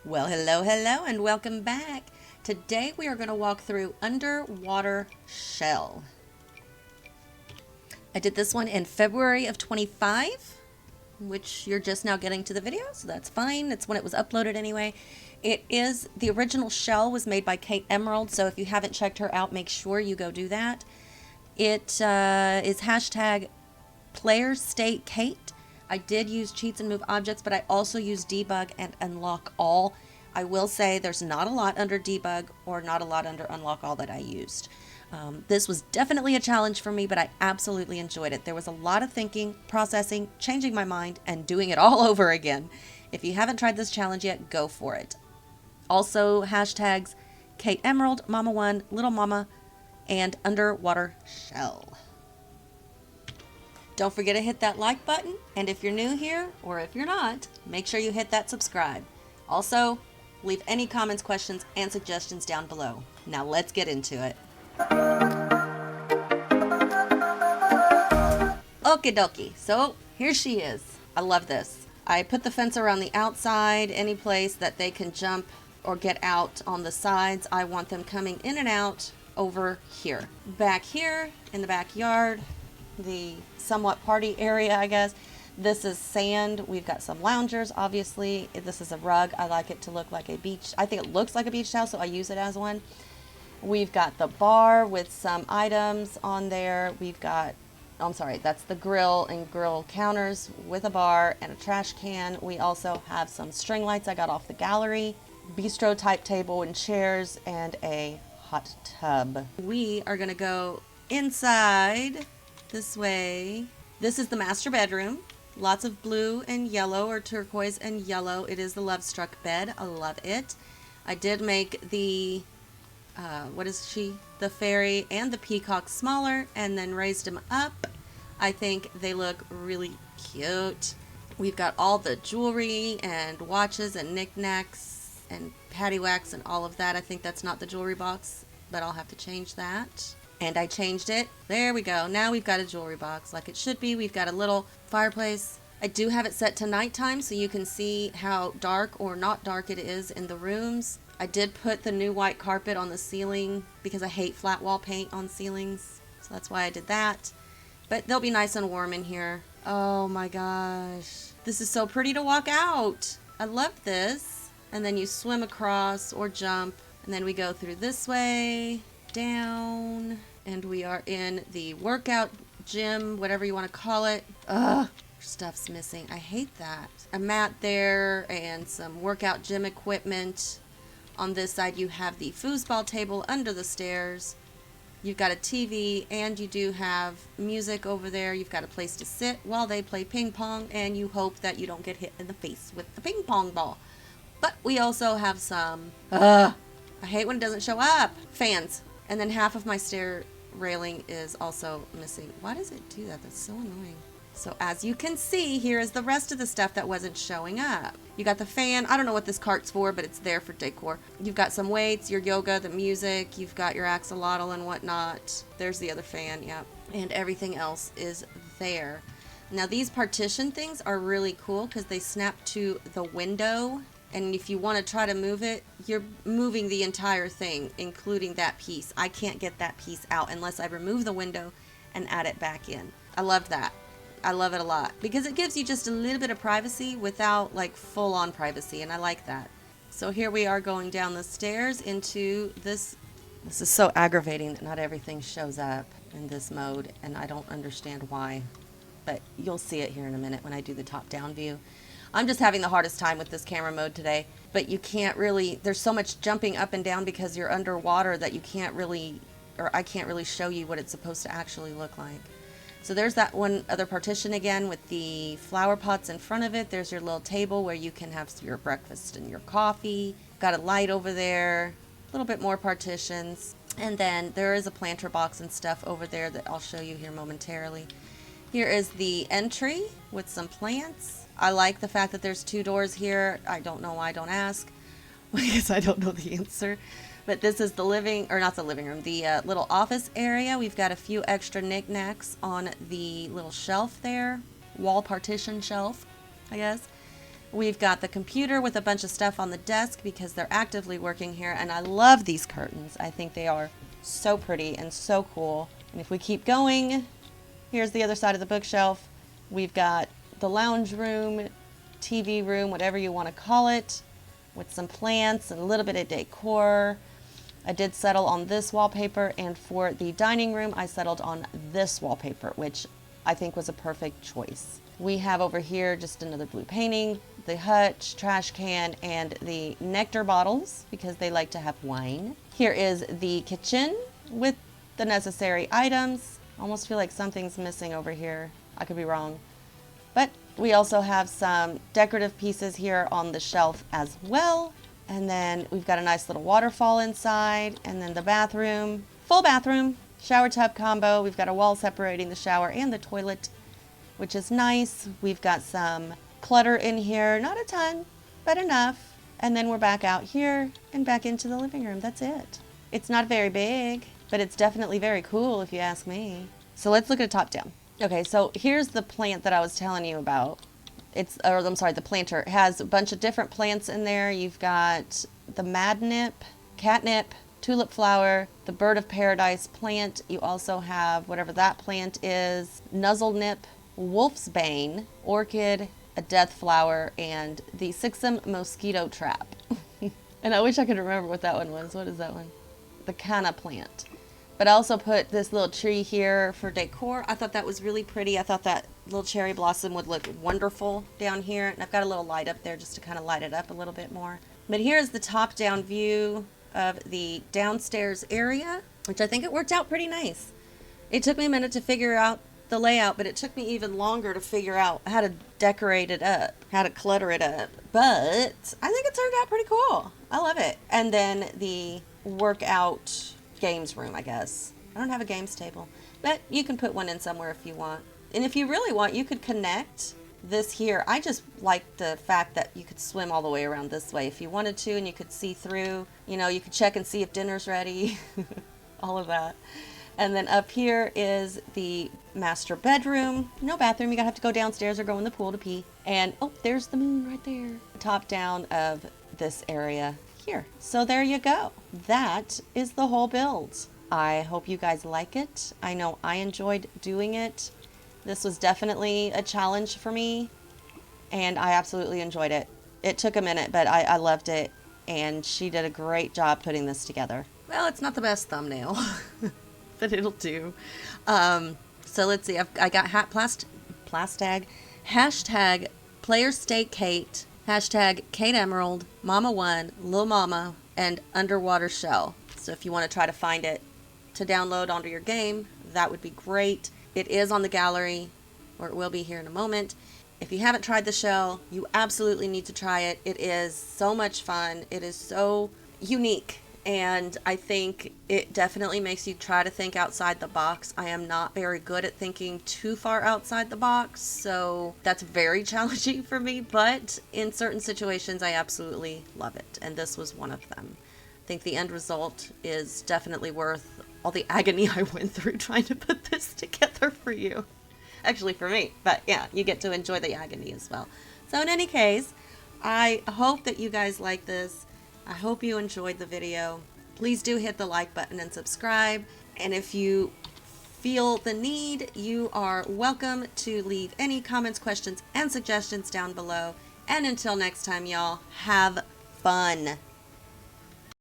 Well, hello, and welcome back. Today we are going to walk through underwater shell. I did this one in February of 25, which you're just now getting to the video, so that's fine. It's when it was uploaded anyway. The original shell was made by Kate Emerald, so if you haven't checked her out, make sure you go do that. It is hashtag #PlayerStateKate. I did use cheats and move objects, but I also use debug and unlock all. I will say there's not a lot under debug or not a lot under unlock all that I used. This was definitely a challenge for me, but I absolutely enjoyed it. There was a lot of thinking, processing, changing my mind, and doing it all over again. If you haven't tried this challenge yet, go for it. Also, hashtags Kate Emerald, Momma-One, Little Mama, and Underwater Shell. Don't forget to hit that like button, and if you're new here, or if you're not, make sure you hit that subscribe. Also, leave any comments, questions, and suggestions down below. Now let's get into it. Okie dokie, so here she is. I love this. I put the fence around the outside, any place that they can jump or get out on the sides. I want them coming in and out over here. Back here in the backyard, the somewhat party area, I guess. This is sand. We've got some loungers, obviously. This is a rug. I like it to look like a beach. I think it looks like a beach towel, so I use it as one. We've got the bar with some items on there. I'm sorry, that's the grill and grill counters with a bar and a trash can. We also have some string lights I got off the gallery, bistro type table and chairs, and a hot tub. We are gonna go inside this way. This is the master bedroom. Lots of blue and yellow, or turquoise and yellow. It is the Love Struck bed. I love it. I did make the, the fairy and the peacock smaller and then raised them up. I think they look really cute. We've got all the jewelry and watches and knickknacks and paddywhacks and all of that. I think that's not the jewelry box, but I'll have to change that. And I changed it. There we go. Now we've got a jewelry box like it should be. We've got a little fireplace. I do have it set to nighttime so you can see how dark or not dark it is in the rooms. I did put the new white carpet on the ceiling because I hate flat wall paint on ceilings. So that's why I did that. But they'll be nice and warm in here. Oh my gosh. This is so pretty to walk out. I love this. And then you swim across or jump. And then we go through this way, down. And we are in the workout gym, whatever you want to call it. Ugh, stuff's missing. I hate that. A mat there and some workout gym equipment. On this side, you have the foosball table under the stairs. You've got a TV, and you do have music over there. You've got a place to sit while they play ping pong, and you hope that you don't get hit in the face with the ping pong ball. But we also have some, I hate when it doesn't show up, fans. And then half of my stair railing is also missing. Why does it do that? That's so annoying. So as you can see, here is the rest of the stuff that wasn't showing up. You got the fan. I don't know what this cart's for, but it's there for decor. You've got some weights, your yoga, the music. You've got your axolotl and whatnot. There's the other fan, yep. And everything else is there. Now these partition things are really cool because they snap to the window. And if you want to try to move it, you're moving the entire thing, including that piece. I can't get that piece out unless I remove the window and add it back in. I love that. I love it a lot because it gives you just a little bit of privacy without like full-on privacy, and I like that. So here we are going down the stairs into this. This is so aggravating that not everything shows up in this mode, and I don't understand why. But you'll see it here in a minute when I do the top-down view. I'm just having the hardest time with this camera mode today, but you can't really, there's so much jumping up and down because you're underwater that you can't really, or I can't really show you what it's supposed to actually look like. So there's that one other partition again with the flower pots in front of it. There's your little table where you can have your breakfast and your coffee. Got a light over there, a little bit more partitions. And then there is a planter box and stuff over there that I'll show you here momentarily. Here is the entry with some plants. I like the fact that there's two doors here. I don't know why, don't ask, because I don't know the answer. But this is the not the living room, the little office area. We've got a few extra knickknacks on the little shelf there. Wall partition shelf, I guess. We've got the computer with a bunch of stuff on the desk because they're actively working here, and I love these curtains. I think they are so pretty and so cool. And if we keep going, here's the other side of the bookshelf. We've got the lounge room, TV room, whatever you want to call it, with some plants and a little bit of decor. I did settle on this wallpaper, and for the dining room, I settled on this wallpaper, which I think was a perfect choice. We have over here just another blue painting, the hutch, trash can, and the nectar bottles because they like to have wine. Here is the kitchen with the necessary items. Almost feel like something's missing over here. I could be wrong. But we also have some decorative pieces here on the shelf as well. And then we've got a nice little waterfall inside. And then the bathroom, full bathroom, shower tub combo. We've got a wall separating the shower and the toilet, which is nice. We've got some clutter in here. Not a ton, but enough. And then we're back out here and back into the living room. That's it. It's not very big, but it's definitely very cool if you ask me. So let's look at top down. Okay, so here's the plant that I was telling you about. The planter. It has a bunch of different plants in there. You've got the catnip, tulip flower, the bird of paradise plant. You also have whatever that plant is, nuzzlenip, wolf's bane, orchid, a death flower, and the Sixum mosquito trap. And I wish I could remember what that one was. What is that one? The canna plant. But I also put this little tree here for decor. I thought that was really pretty. I thought that little cherry blossom would look wonderful down here. And I've got a little light up there just to kind of light it up a little bit more. But here's the top-down view of the downstairs area, which I think it worked out pretty nice. It took me a minute to figure out the layout, but it took me even longer to figure out how to decorate it up, how to clutter it up. But I think it turned out pretty cool. I love it. And then the workout games room, I guess. I don't have a games table, but you can put one in somewhere if you want. And if you really want, you could connect this here. I just like the fact that you could swim all the way around this way if you wanted to, and you could see through. You know, you could check and see if dinner's ready, all of that. And then up here is the master bedroom. No bathroom. You're gonna have to go downstairs or go in the pool to pee. And oh, there's the moon right there. Top down of this area here. So there you go. That is the whole build. I hope you guys like it. I know I enjoyed doing it. This was definitely a challenge for me, and I absolutely enjoyed it. It took a minute, but I loved it, and she did a great job putting this together. Well, it's not the best thumbnail, but it'll do. So let's see. I got plashtag, hashtag PlayerStateKate, hashtag Kate Emerald, Momma-One, lilmomma, and Underwater Shell. So if you want to try to find it to download onto your game, that would be great. It is on the gallery, or it will be here in a moment. If you haven't tried the shell, you absolutely need to try it. It is so much fun. It is so unique, and I think it definitely makes you try to think outside the box. I am not very good at thinking too far outside the box, so that's very challenging for me, but in certain situations, I absolutely love it, and this was one of them. I think the end result is definitely worth all the agony I went through trying to put this together for you. Actually for me, but yeah, you get to enjoy the agony as well. So in any case, I hope that you guys like this. I hope you enjoyed the video. Please do hit the like button and subscribe. And if you feel the need, you are welcome to leave any comments, questions, and suggestions down below. And until next time, y'all, have fun.